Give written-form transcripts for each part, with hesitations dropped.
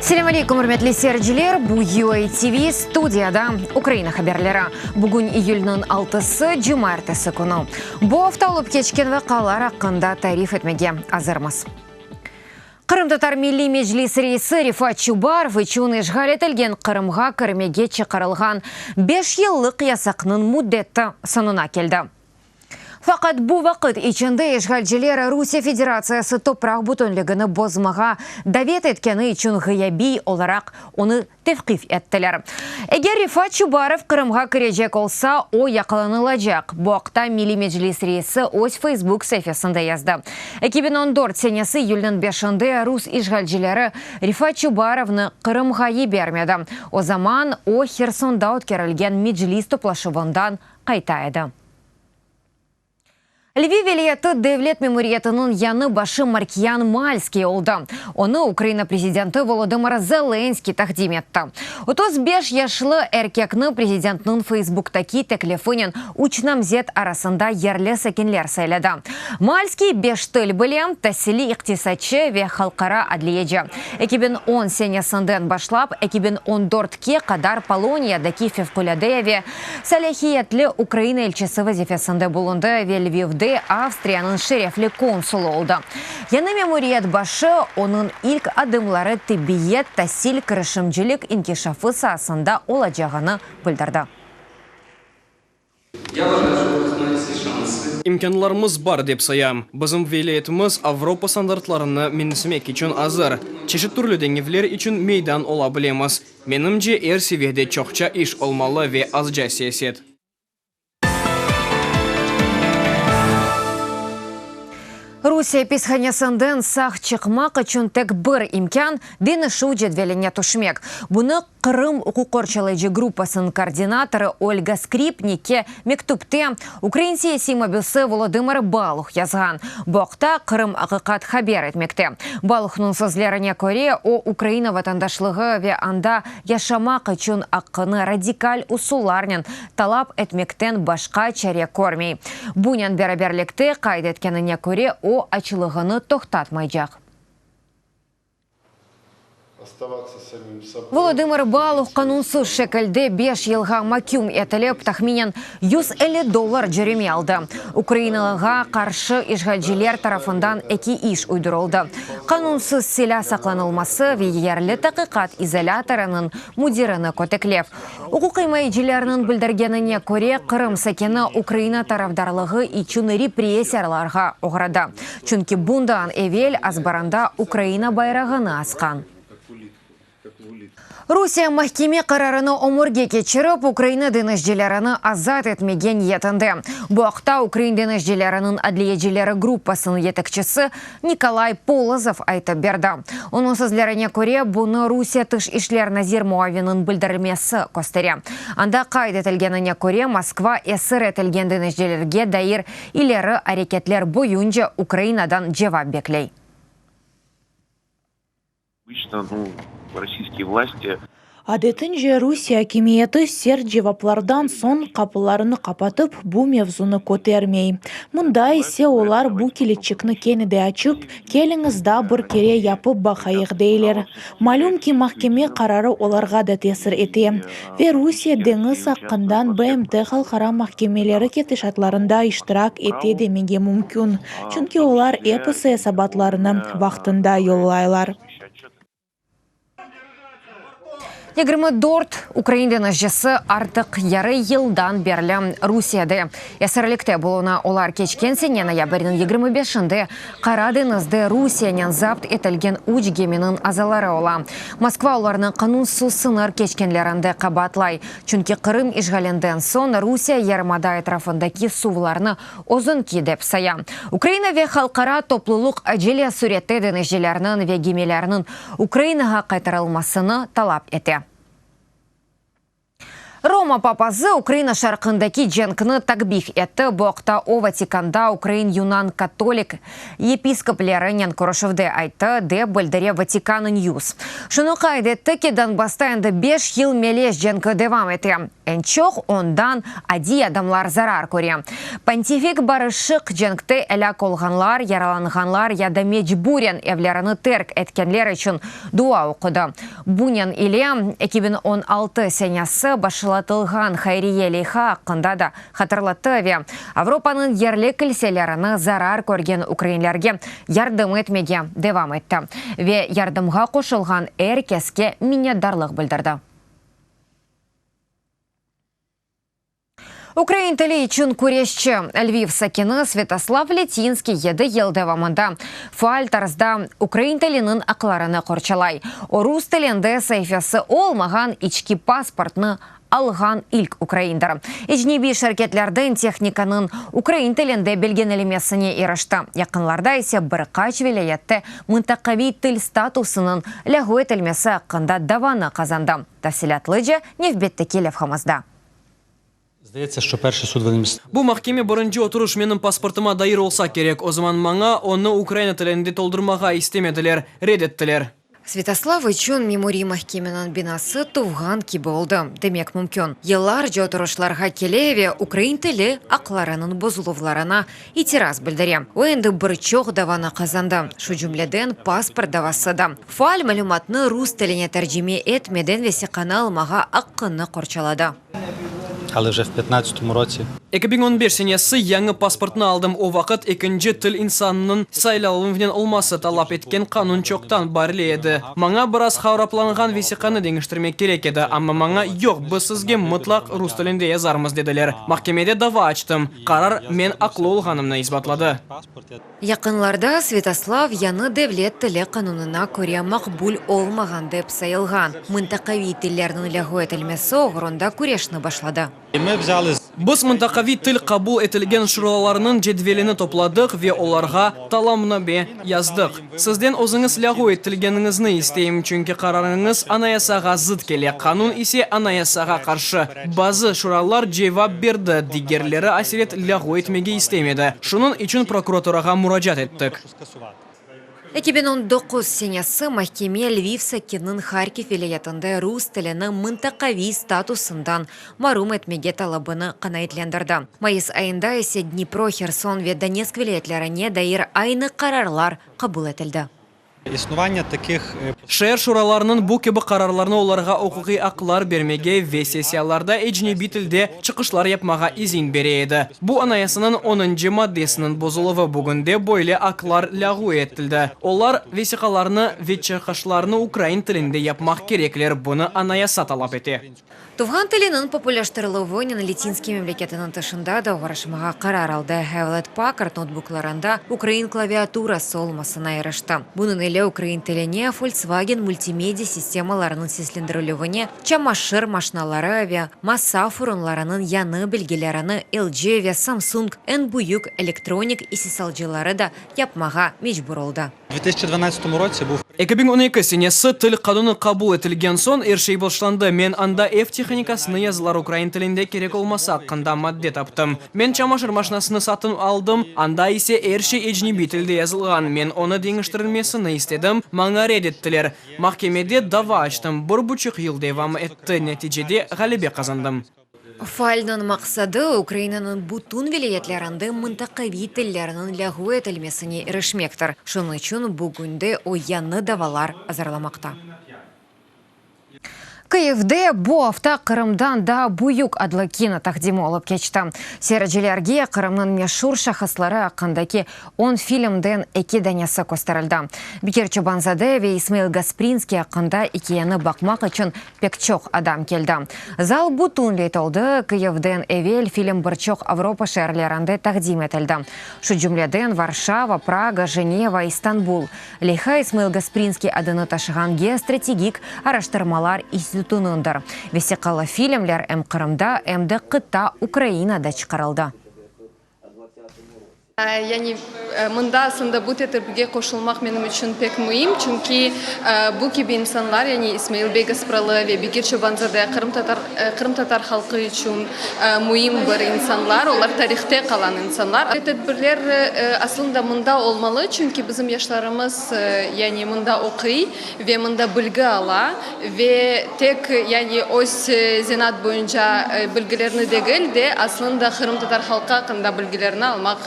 Assalamu alaikum, hurmatli seyirciler. Bu UA TV studiyada Ukrayna haberleri. Bugün iyulning 6-sı cumartesi kuni. Bu hafta olib kechgan vaqalar haqida ta'rif etmege hazırmız. Qrim Tatar Milliy Mejlis reisi Rifat Chubarov uchun ishg'ol etilgan Qrimga kirmaga chiqarilgan 5 yillik yasaqning muddati sonuna keldi. Faqat bu vaqt ichida ishg'olchilar Rusiya Federatsiyasi toprak butunligini bozmaga da'vat etgani uchun g'ayabiy olarak uni tavqif etdilar. Agar Rifat Chubarov Qrimga kirajak olsa, o yaqinlanilajak. Bu haqda Milliy Mejlis reisi o'z Facebook sahifasida yozdi. 2014 senesi iyulning 5-ida Rus ishg'olchilari Rifat Chubarovni Qrimga yubormadi. O zaman o Xersonda o'tkazilgan mejlis to'plashuvidan qayta edi. Lviv viloyati Devlet memoriyatining yanı başı Markian Malskiy oldu. Onu Ukrayna prezidenti Volodymyr Zelenskiy taqdim etdi. 35 yaşlı erkekni prezidentning Facebook'taki teklifinin 3 namzet arasında yerli sakinler sayladi. Malskiy 5 til bilen, tahsili iqtisodchi ve xalqaro adliyeci. 2010 senesinden başlap 2014'ge kadar Polonya'daki fevkalade ve salahiyetli Ukrayna elchisi vazifasında bulundu ve Lviv'de Avstriyanın şerefli konsulu oldu. Yanı memuriyet başı onun ilk adımları tibbiyet, tahsil, girişimcilik inkişafı sahasında olacağını bildirdi. İmkanlarımız var dep sayam. Bizim vilayetimiz Avropa standartlarını minisimek için hazır. Çeşit türlü denevler için meydan olabilemiz. Menimce er seviyede çokça iş olmalı ve azca siyaset. Rusiya pisxanasından sağ çıkmak için tek bir imkan denişu cedveline tuşmek. Bunu Qrim huquqorchilayıcı grupasının koordinatoru Olga Skripnik'e mektupta Ukrayna siyasi mobilisi Volodymyr Balukh yazgan. Bu haqda Qrim haqiqat haber etmekte. Balukh'ның sözlerine göre o Ukrayna vatandaşlığı ve anda yaşamak için hakkını radikal usullarla talap etmekten başka çare görmey. Bunun beraberlikte kaydetkenine göre o açılığını toxtatmayacak. Volodymyr Balukh kanunsuz şekilde 5 yılga mahkum etilip tahminen $150 cüremi aldı. Ukraynalığa karşı işgalciler tarafından 2 iş uyduruldu. Kanunsuz silah saklanılması ve yerli tahqiqat izolatorunun mudirini köteklev. Hukuk himayecilerinin bildirgenine göre Qrim sakini Ukrayna tarafdarlığı için repressiyalarga uğradı. Çünkü bundan evvel azbaranda Ukrayna bayrağını askan. Rusiya mahkeme kararını omurga geçirip Ukrayna denizcilerini azat etmege niyetinde. Bu haqda Ukrayna denizcilerinin adliyecileri grupasının yetekçisi Nikolay Polozov aytib berdi. Onun sözlerine göre bunu Rusiya Tış İşler Nazir muavinin bildirilmesi gösteriyor. Anda kaydetilgenine göre Moskva esir etilgen denizcilerge dair ileri hareketler boyunca Ukrayna'dan cevap bekley. Российские власти. Adetince Rusya hükümeti sert cevaplardan son kapılarını kapatıp bu mevzunu kotermey. Munda ise olar bu kilitçikni kenide açıp kelinizde bir kere yapıp bakayık deyler. Malum ki mahkeme kararı olarga da tesir eti. Ve Rusya deniz hakkından BMT halkara mahkemeleri ketişatlarında iştirak eti demege mümkün. Çünkü olar episi hesabatlarını vaktinde yollaylar. 24 Ukrayna denizcisi artık yarı yıldan beri Rusiyada. Esirlikte buluna olar keçken sene noyabrning 25'inde Qara denizde Rusiyanın zapt etilgen 3 geminin azaları ola. Moskva onlarını kanunsuz sınır keçkenlerinde qabatlay. Çünkü Qrim işgalinden son Rusiya yarımada etrafındaki sularını ozunki dep saya. Ukrayna ve halkara topluluk acele surette denizcilerinin ve gemilerinin Ukrayna'ya qaytarılmasını talap etti. Рома Папазы Украина шарқындаки женкіні такбих етті боқта о Ватиканда Украин юнан католик епископлері нен Корошевде айтты де білдіре Ватикан Ньюс. Шыны қайдетті ке Донбасста енді 5 ел мелеш женкі девам еті. Энчох ондан ади адамлар зарар көре. Понтифик барышық женкті әлі колғанлар, яраланғанлар яда мечбурен евлеріні терк еткенлер үшін дуа оқыды. Бунен иле 2016 сенесі башылатылған хайрие лейха ақында да хатырлатты. Авропаның ерлі кілселеріні зарар көрген украинлерге ярдым етмеге девам етті. Ве ярдымға қошылған әркеске миннетдарлық білдірді. Украин тілі үшін күрешші Львив сакені Святослав Летинский еді елдевамында. Фаал тарзда Украин тілінің ақларыны қорчалай. Орус тілінде сайфасы олмаған ички паспортны алған ilk украиндар. Ежнеби шеркетлердің техниканың Украин тілінде белгенелемесіне ерішті. Яқынларда есе бір қач велеетті мұнтақави тіл статусының ләғу етілмесі ақында даваны қазанды. Тафсилатлыжы невбетті келев хамазда. Здається, що перший суд винен. Бу махкеме бірінші отырыш менің паспортыма дайыр олса керек. О zaman маңа оны Украина тілінде толдырмаға истемеділер, редеттілер. Святослав үшін меморий махкеменің бинасы туған ки болды. Демек мүмкін. Еллар жо тұрышларға келеве Украин тілі ақларының бозыловларына итираз білдіре. Ойынды бір чоқ даваны қазанды. Шу жүмледен паспорт давасыды. Фаал мәлуматны рус тіліне тәржеме етмеден весе канал маға аққыны қорчалады. Але вже в 15-му році 2015 сенесі яңы паспортны алдым. О вақыт екінші тіл инсанының сайлалуынен олмасы талап еткен қанун чоқтан барлы еді. Маңа біраз қаурапланған весиқаны деңіштірмек керек еді. Амма маңа yok, біз сізге мұтлақ рус тілінде язармыз деділер. Махкемеде дава açtым. Қарар мен ақлы олғанымны избатлады. Яқынларда Святослав яны девлет тілі қанунына көре мақбул олмаған деп сайылған. Мұнтақави тілерінің ләғу етілмесі оғырында көрешіні башлады. ми взяли Біз мұнтақави тіл қабул етілген шураларының жедвеліні топладық ве оларға таламына бе яздық. Сізден өзіңіз ләғу етілгеніңізні істейім, чүнкі қарарыңыз анаясаға зыд келе. Қанун исе анаясаға қаршы. Базы шуралар жевап берді, дигерлері асерет ләғу етмеге істемеді. Шунын үшін прокуратураға мұражат еттік. 2019 сенесі махкеме Львив сакенінің Харьков вилаятында рус тілінің мұнтақави статусындан марум етмеге талабыны қанайтлендірді. Майыс айында есе Днепро, Херсон ве Донецк вилаятларыне дайыр айны қарарлар қабыл етілді. існування таких Шер шураларының бұл кебі қарарларны оларға оқуғи ақылар бермеге ве сессияларда ежнеби тілде чықышлар yapmaға изин береді. Бұл анаясының 10-шы маддесінің бозылығы бүгінде бойлы ақылар ләғу етілді. Олар весиқаларны ве чықышларны Украин тілінде yapmaq кереклер бұны анаяса талап еті. Туған тілінің популяштырылуы Летинский мемлекетінің тышында да оғарышымаға қарар алды. Hewlett Packard ноутбукларында Украин клавиатурасы олмасына ерішті. Бұның елі Украин тіліне Volkswagen мультимедиа системаларының сеслендірілуіне чамашыр машиналары ве маса фурунларының яны білгелеріні LG ве Samsung N-Buyuk электроник исесалжылары да yapmaға мечбур oldu. У 2012 році був 2012 сенесі тіл қадуны қабул етілген сон ершей болшыланды. Мен анда F техникасыны yazılar Украин тілінде керек олмаса ақында мадде таптым. Мен чамашыр машинасыны сатын алдым. Анда есе ершей ежнеби тілде yazılған. Мен оны деңіштірілмесіні істедім. Маңа редеттілер. Махкемеде дава açtым. 1,5 ел девам етті. Нәтижеде ғалебе қазандым. Фальның мақсады Украинаның бұтын вилаятларында мұнтақави тіллерінің ләғу етілмесіне ерішмектір. Шыны үшін бүгінде ояны давалар азарламақта. Киевде bu hafta Kırım'dan da büyük adlı kino takdimi olup geçti. Seyircilerge Kırım'ın meşhur şahısları hakkındaki 10 filmden 2 denesi gösterildi. Bekir Çobanzade ve İsmail Gasprinski hakkında ikiyeni bakmak için pek çok adam geldi. Zal bütünlüğü oldu. Kiyev'den evvel film birçok Avrupa şehirlerinde takdim edildi. Şu cümleden Varşava, Praga, Женева, İstanbul. Leha İsmail Gasprinski adını taşıyan geostratejik araştırmalar institutunundur. Vesikalı filmler hem Kırım'da hem de kıta Ukrayna'da çıkarıldı. Mında aslında bu tedbirge koşulmak benim için pek mühim çünkü bu gibi insanlar yani İsmail Bey Gaspralı ve Bekir Çobanzade Kırım Tatar halkı için mühim bir insanlar, onlar tarihte kalan insanlar. Tedbirler aslında mında olmalı çünkü bizim yaşlarımız yani mında okuy ve mında bilgi ala ve tek yani öz zenat boyunca bilgilerini değil de aslında Kırım Tatar halkı hakkında bilgilerini almak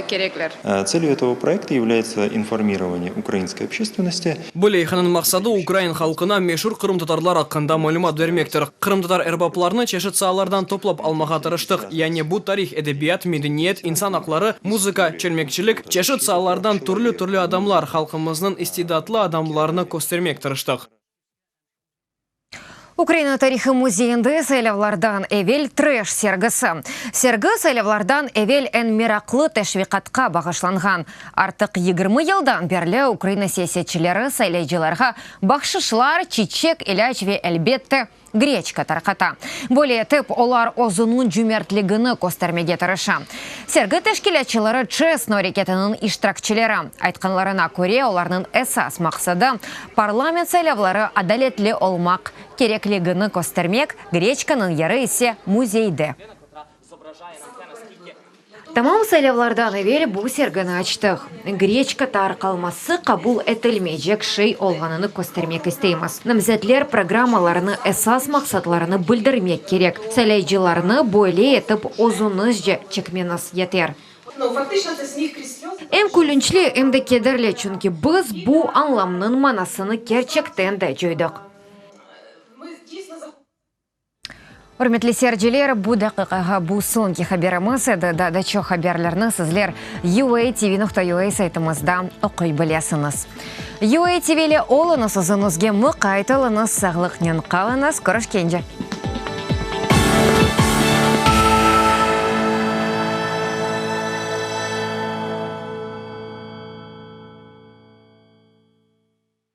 gerekler. Целью этого проекта является информирование украинской общественности. Бұл мақсады Украин халқына мешур Қырым татарлар hakkında мәлімат vermektir. Қырым татар эрбапларны чешет саалардан топлап алмаға тырыштық. Яғни бұл тарих, әдебият, мәдениет, инсан ақлары, музыка, чөлмекшілік, чешет саалардан түрлі адамлар халқымыздың истидатлы адамларны көстермек тырыштық. Украина тарихы музейінде сайлавлардан эвел трэш сергісі. Сергі сайлавлардан эвел ән мерақлы тәшвиқатқа бағышланған. Артық 20 елдан берлі Украина саясатчылары сайлайчыларға бақшышлар, чечек, иляч ве әлбетті гречка тарқата. Более тіп олар озының жүмертлігіні көстермеге тырыша. Сергі тәшкілетчілері честно рекетінің иштиракчылары. Айтқанларына көре оларның әсас мақсады парламент сайлавлары адалетлі олмақ кереклігіні көстермек, гречканың яры есе музейді. Тамам сайлавлардан эвел бұл сергіні ачтық. Гречка тарқалмасы қабул этілмейджек шей олғаныны көстермек істейміз. Намзетлер программаларыны әсас мақсатларыны білдірмек керек. Сайлайчыларыны бойле етіп озунызжы чекменіз етер. Эм күлінчлі, эм де кедерлі, чүнкі біз бұл анламның манасыны керчектен де жойдық. Урметлі серджелер, бұл дақиқаға бұл соңғы хаберіміз еді, да чо хаберлерні сізлер UA-TV.ua сайтымызда оқой білесіңіз. UA-TV'лі олыңыз ұзынызге мұқайтылыңыз, сағлықнен қалыңыз, көрішкенже.